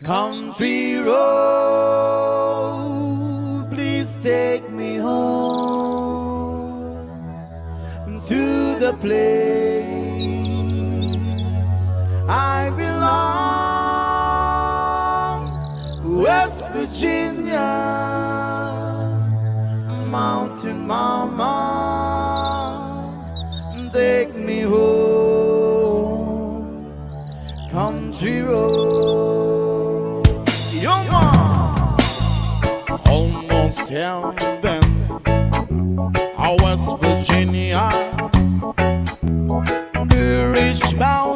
Country road, please take me home to the place I belong. West Virginia, Mountain Mama, take me home. Country road. Almost heaven, West Virginia, the rich mountain.